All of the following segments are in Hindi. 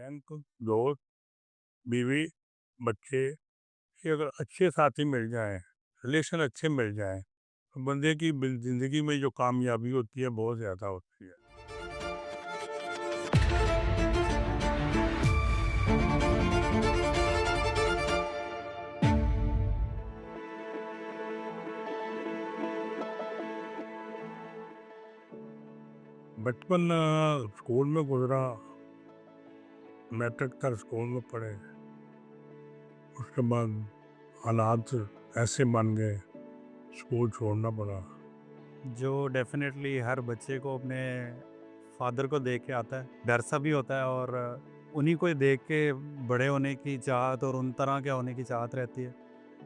बैंक, दोस्त, बीवी, बच्चे, ये अगर अच्छे साथी मिल जाएँ, रिलेशन अच्छे मिल जाएँ, तो बंदे की ज़िंदगी में जो कामयाबी होती है बहुत ज़्यादा होती है। बचपन स्कूल में गुज़रा, मैट्रिक तक स्कूल में पढ़े, उसके बाद हालात ऐसे बन गए, स्कूल छोड़ना पड़ा। जो डेफ़िनेटली हर बच्चे को अपने फ़ादर को देख के आता है। डर सा भी होता है और उन्हीं को ही देख के बड़े होने की चाहत और उन तरह के होने की चाहत रहती है।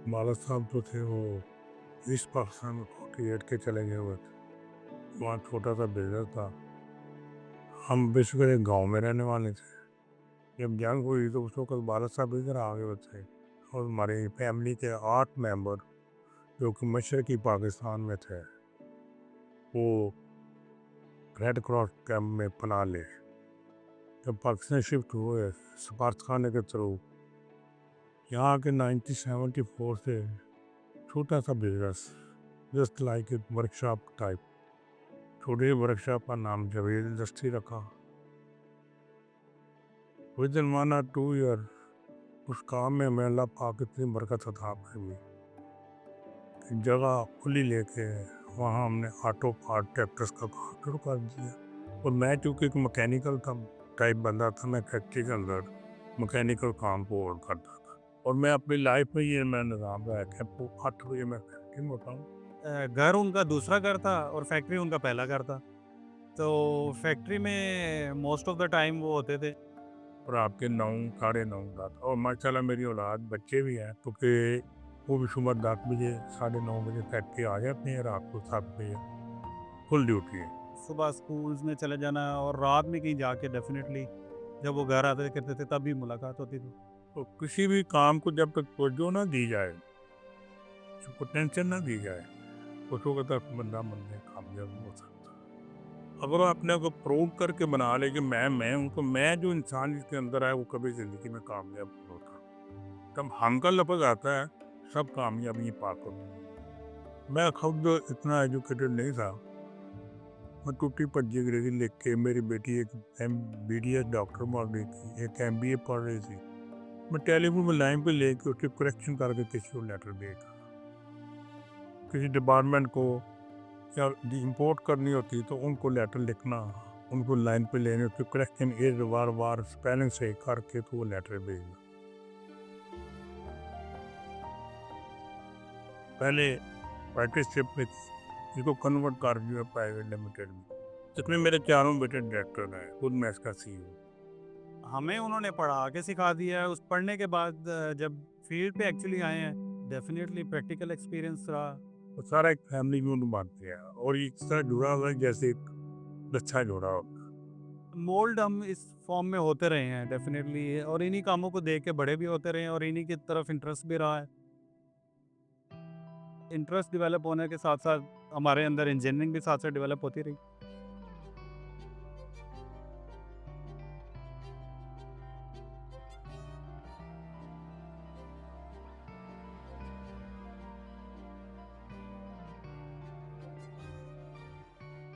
वालिद साहब जो थे वो ईस्ट पाकिस्तान में 48 के चले गए हुए थे। वहाँ छोटा-सा बिज़नेस था। हम बेसिकली एक गाँव में रहने वाले थे। जब जंग हुई तो उस वक़्त वालिद साहब इधर आ गए हुए थे और हमारी फैमिली के 8 मेंबर जो कि मशरक़ी पाकिस्तान में थे, वो रेड क्रॉस कैंप में पनाह ले। जब पाकिस्तान शिफ्ट हुए सफारतखाने के थ्रू, यहाँ के 1974 से छोटा-सा business, just like a workshop type, छोटी वर्कशॉप का नाम जावेद इंडस्ट्री रखा। विदिन 1 और 2 ईयर उस काम में हमें अल्लाह पाक इतनी बरकत अता फरमाई कि जगह खुली लेके वहाँ हमने ऑटो पार्ट ट्रैक्टर्स का काम शुरू कर दिया। और मैं चूँकि एक मैकेनिकल था टाइप बंदा था, मैं फैक्ट्री के अंदर मैकेनिकल काम को होल्ड करता था। और मैं अपनी लाइफ में ये मैं निज़ाम रहा कि 8 बजे मैं फैक्ट्री में होता हूँ। घर उनका दूसरा घर था और फैक्ट्री उनका पहला घर था। तो फैक्ट्री में मोस्ट ऑफ़ द टाइम वो होते थे। और आपके 9 साढ़े 9 रात, और माशाल्लाह मेरी औलाद बच्चे भी हैं, क्योंकि वो भी सुबह 10 बजे साढ़े 9 बजे फैक्ट्री आ जाते हैं, रात को 7 बजे फुल ड्यूटी है। सुबह स्कूल्स में चले जाना और रात में कहीं जाके डेफ़िनेटली जब वो घर आते करते थे तभी मुलाकात होती थी। तो किसी भी काम को जब तक तवज्जो ना दी जाए, उसको टेंशन ना दी जाए, उस वक्त तक बंदा बनने कामयाब नहीं हो सकता। अगर वो अपने को प्रूव करके बना ले कि मैं हूँ, तो मैं जो इंसान जिसके अंदर है वो कभी ज़िंदगी में कामयाब नहीं होता। जब हम का लफ्ज़ आता है, सब कामयाबी पाक होती है। मैं खुद इतना एजुकेटेड नहीं था। मैं टूटी भज्जी अंग्रेज़ी लिख के, मेरी बेटी एक MBBS डॉक्टर बन रही थी, एक MBA पढ़ रही थी। मैं टेलीफोन में लाइन पे लेके उसकी करेक्शन करके किसी को लेटर भेजा। किसी डिपार्टमेंट को या इम्पोर्ट करनी होती तो उनको लेटर लिखना, उनको लाइन पे लेने, उसकी करेक्शन एज वार वार स्पेलिंग सही करके तो वो लेटर भेजना। पहले पार्टनरशिप में थी, इसको कन्वर्ट कर दिया प्राइवेट लिमिटेड में, जिसमें मेरे चारों बेटे डायरेक्टर हैं, खुद मैं इसका CEO। हमें उन्होंने पढ़ा के सिखा दिया है, उस पढ़ने के बाद जब फील्ड पे एक्चुअली आए हैं, डेफ़िनेटली प्रैक्टिकल एक्सपीरियंस रहा। वो सारा एक फैमिली यूनिट बांधते हैं और ये इस तरह जुड़ा हुआ है जैसे एक लच्छा जुड़ा हो। मोल्ड हम इस फॉर्म में होते रहे हैं डेफ़िनेटली और इन्हीं कामों को देख के बड़े भी होते रहे हैं और इन्हीं की तरफ इंटरेस्ट भी रहा है। इंटरेस्ट डेवलप होने के साथ-साथ हमारे अंदर इंजीनियरिंग भी साथ-साथ डेवलप होती रही।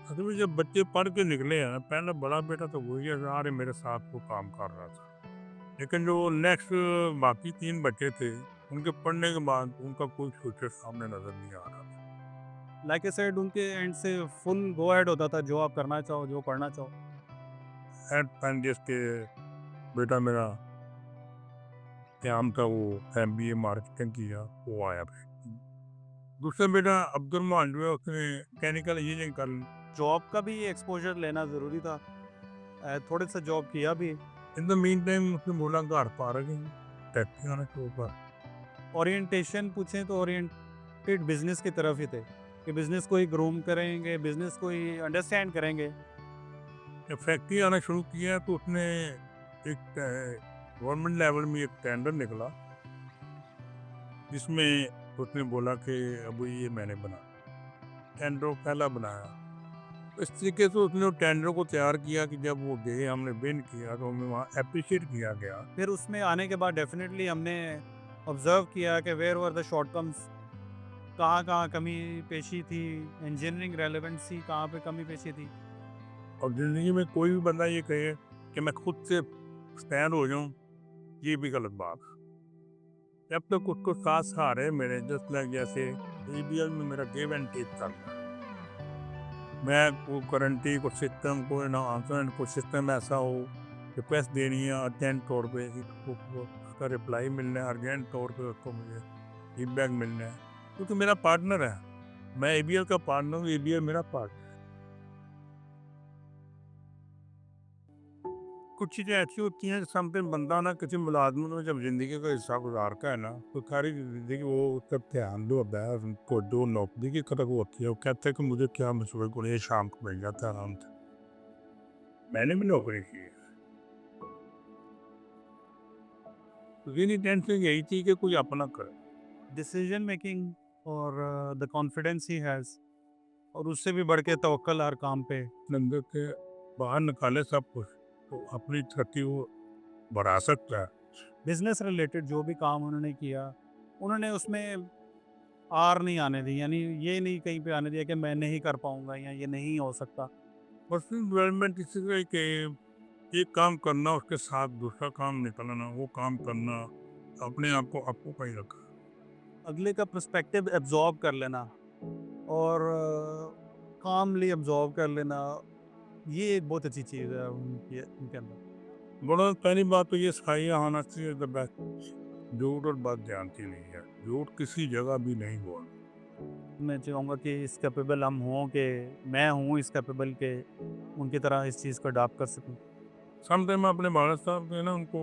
असल में जब बच्चे पढ़ के निकले हैं, पहला बड़ा बेटा तो वही है यार मेरे साथ वो काम कर रहा था, लेकिन जो नेक्स्ट बाकी 3 बच्चे थे, उनके पढ़ने के बाद उनका कोई फ्यूचर सामने नज़र नहीं आ रहा था। लाइक आई सेड उनके एंड से फुल गो अहेड होता था, जो आप करना चाहो, जो पढ़ना चाहो। एट टाइम जिसके बेटा मेरा क़याम था, वो MBA मार्केटिंग किया, वो आया फिर। दूसरा बेटा अब्दुल मान जो है उसने मैकेनिकल इंजीनियरिंग कर ली। जॉब का भी एक्सपोज़र लेना ज़रूरी था। थोड़े सा जॉब किया भी। इन द मीन टाइम उसने बोला घर पार गई, टैक्सी आना शुरू कर। ओरिएंटेशन पूछें तो ओरिएंटेड बिज़नेस की तरफ ही थे, कि बिज़नेस को ही ग्रूम करेंगे, बिज़नेस को ही अंडरस्टैंड करेंगे। जब फैक्ट्री आना शुरू किया तो उसने एक गवर्नमेंट लेवल में एक टेंडर निकला, जिसमें उसने बोला कि अब ये मैंने बना टेंडर पहला बनाया। इस तरीके से उसने टेंडर को तैयार किया कि जब वो गए हमने विन किया तो हमें वहाँ अप्रिशिएट किया गया। फिर उसमें आने के बाद डेफिनेटली हमने ऑब्जर्व किया कि वेयर वर द शॉर्टकम्स, कहाँ कहाँ कमी पेशी थी, इंजीनियरिंग रेलेवेंसी कहाँ पे कमी पेशी थी। और ज़िंदगी में कोई भी बंदा ये कहे कि मैं खुद से स्टैंड हो जाऊँ, ये भी गलत बात है। जब तक उसको साथ सहारे मेरे जस्ट लाइक जैसे एबीएल में मेरा गिव एंड टेक चल रहा है। मैं को गारंटी को सिस्टम को ना आंसर को सिस्टम ऐसा हो, रिक्वेस्ट देनी है अर्जेंट तौर पे उसका रिप्लाई मिलना है, अर्जेंट तौर पे उसको मुझे फीडबैक मिलना है, क्योंकि मेरा पार्टनर है। मैं एबीएल का पार्टनर हूँ, एबीएल मेरा पार्टनर। कुछ चीज़ें ऐसी होती हैं समथिंग बंदा ना किसी मुलाजमत में जब ज़िंदगी का हिस्सा गुजारता है ना, तो सारी ज़िंदगी वो उसका ध्यान जो होता है उनको जो नौकरी की तरफ होती है, वो कहते हैं कि मुझे क्या मशहूर को ये शाम को मिल जाता है आराम से। मैंने भी नौकरी की है, तो मेरी टेंशन यही थी कि कोई अपना करे। डिसीजन मेकिंग और द कॉन्फिडेंस ही हैज़, और उससे भी बढ़ के तवक्कल हर काम पे। अंदर के बाहर निकाले सब कुछ, तो अपनी तरक्की वो बढ़ा सकता है। बिजनेस रिलेटेड जो भी काम उन्होंने किया, उन्होंने उसमें आर नहीं आने दी, यानी ये नहीं कहीं पे आने दिया कि मैं नहीं कर पाऊंगा या ये नहीं हो सकता। पर्सनल डेवलपमेंट इसलिए कि एक काम करना उसके साथ दूसरा काम निकलना, वो काम करना, अपने आप को आपको कहीं रखा। अगले का पर्सपेक्टिव एब्जॉर्ब कर लेना और कामली एब्जॉर्ब कर लेना, ये एक बहुत अच्छी चीज़ है उनके अंदर। बड़ा पहली बात तो ये सिखाई होना चाहिए द बेस्ट, झूठ और बात जानती नहीं है, झूठ किसी जगह भी नहीं बोल। मैं चाहूँगा कि इस कैपेबल हम हों, कि मैं हूँ इस कैपेबल के उनकी तरह इस चीज़ को अडॉप्ट कर सकूँ। समटाइम मैं अपने भारत साहब के ना उनको,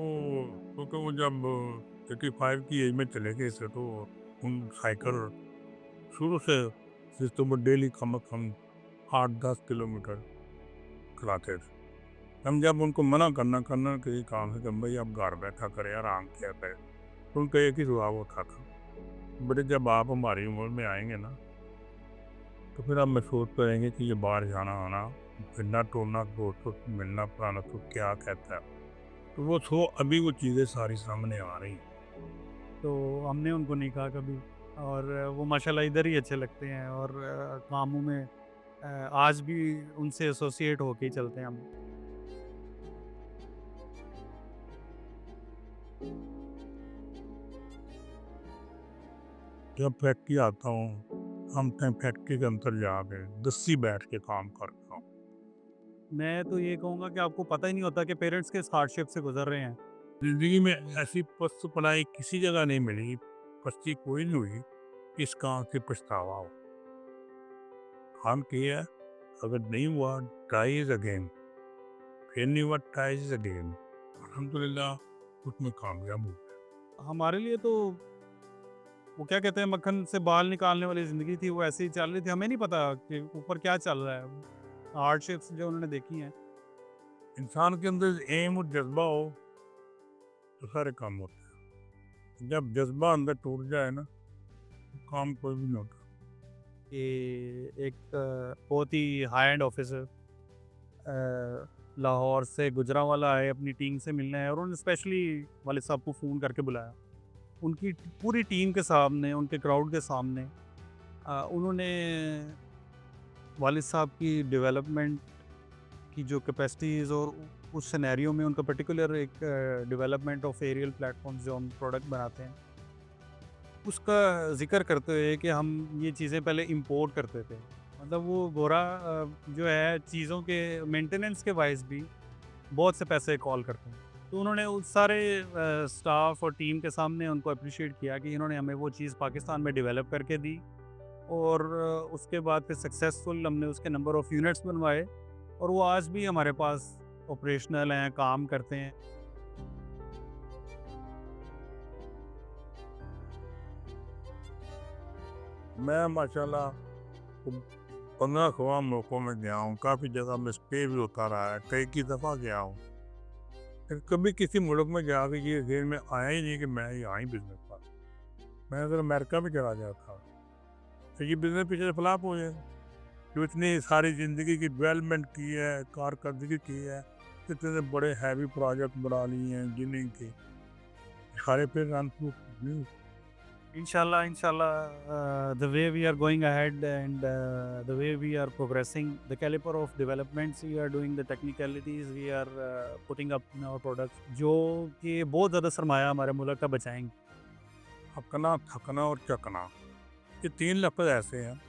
क्योंकि वो जब 85 की एज में चले गए थे, तो उन साइकिल शुरू से तो वो डेली कम अज कम 8-10 किलोमीटर चलाते थे। हम जब उनको मना करना करना कि काम है कि भाई आप घर बैठा करें, आराम किया करें, तो उनका एक ही जवाब होता था, बेटे जब आप हमारी उम्र में आएंगे ना, तो फिर आप महसूस करेंगे कि ये बाहर जाना आना, फिरना टोलना, दोस्तों से मिलना पुराना तो क्या कहता है। तो वो सो अभी वो चीज़ें सारी सामने आ रही हैं। तो हमने उनको नहीं कहा कभी, और वो माशाल्लाह इधर ही अच्छे लगते हैं, और कामों में आज भी उनसे एसोसिएट होके ही चलते हैं हम। जब फैक्ट्री आता हूँ, हम फैक्ट्री के अंदर जाके दस्सी बैठ के काम करता हूँ। मैं तो ये कहूँगा कि आपको पता ही नहीं होता कि पेरेंट्स किस हार्डशिप से गुजर रहे हैं। जिंदगी में ऐसी पस्त पढ़ाई किसी जगह नहीं मिली, पस्ती कोई नहीं हुई कि इस काम से पछतावा हो। काम किया, अगर नहीं हुआ ट्राई इज अगेन, फिर नहीं हुआ ट्राई इज अगेन, अल्हम्दुलिल्लाह उसमें कामयाब हो। हमारे लिए तो वो क्या कहते हैं, मक्खन से बाल निकालने वाली ज़िंदगी थी, वो ऐसे ही चल रही थी। हमें नहीं पता कि ऊपर क्या चल रहा है। हार्डशिप्स जो उन्होंने देखी हैं। इंसान के अंदर एम और जज्बा हो तो सारे काम होते हैं। जब जज्बा अंदर टूट जाए ना, तो काम कोई भी नहीं होता। कि एक बहुत ही हाई एंड ऑफिसर लाहौर से गुजरांवाला आए अपनी टीम से मिलने है, और उन्होंने स्पेशली वालिद साहब को फ़ोन करके बुलाया। उनकी पूरी टीम के सामने, उनके क्राउड के सामने उन्होंने वालिद साहब की डेवलपमेंट की जो कैपेसिटीज़, और उस सिनेरियो में उनका पर्टिकुलर एक डेवलपमेंट ऑफ एरियल प्लेटफॉर्म्स जो हम प्रोडक्ट बनाते हैं, उसका ज़िक्र करते हुए कि हम ये चीज़ें पहले इंपोर्ट करते थे। मतलब वो गोरा जो है चीज़ों के मेंटेनेंस के वाइज भी बहुत से पैसे कॉल करते हैं। तो उन्होंने उस सारे स्टाफ और टीम के सामने उनको अप्रिशिएट किया कि इन्होंने हमें वो चीज़ पाकिस्तान में डेवलप करके दी, और उसके बाद फिर सक्सेसफुल हमने उसके नंबर ऑफ़ यूनिट्स बनवाए, और वो आज भी हमारे पास ऑपरेशनल हैं, काम करते हैं। मैं माशाल्लाह 15-16 मौक़ों में गया हूँ, काफ़ी जगह में स्टे भी होता रहा है, कई की दफ़ा गया हूँ। फिर कभी किसी मुल्क में जाके ये जेल में आया ही नहीं कि मैं यहाँ ही बिजनेस कर। मैं अगर अमेरिका में चला जाता तो ये बिजनेस पीछे फ्लॉप हो जाएगा। जो इतनी सारी ज़िंदगी की डेवलपमेंट की है, कारकर्दगी की है, इतने बड़े हैवी प्रोजेक्ट बना लिए हैं इंजीनियरिंग के, सारे पे run through Inshallah, inshallah, the way we are going ahead and the way we are progressing, the caliber of developments we are doing, the technicalities we are putting up in our products, जो कि बहुत ज़्यादा सरमाया हमारे मुल्क का बचाएंगे। हकना, थकना और चकना, ये 3 लफ्ज़ ऐसे हैं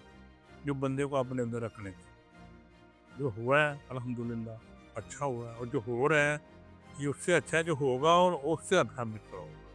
जो बंदे को अपने अंदर रखने चाहिए। जो हुआ है अल्हम्दुलिल्लाह अच्छा हुआ है, और जो हो रहा है ये उससे अच्छा है जो होगा, और उससे अच्छा भी होगा।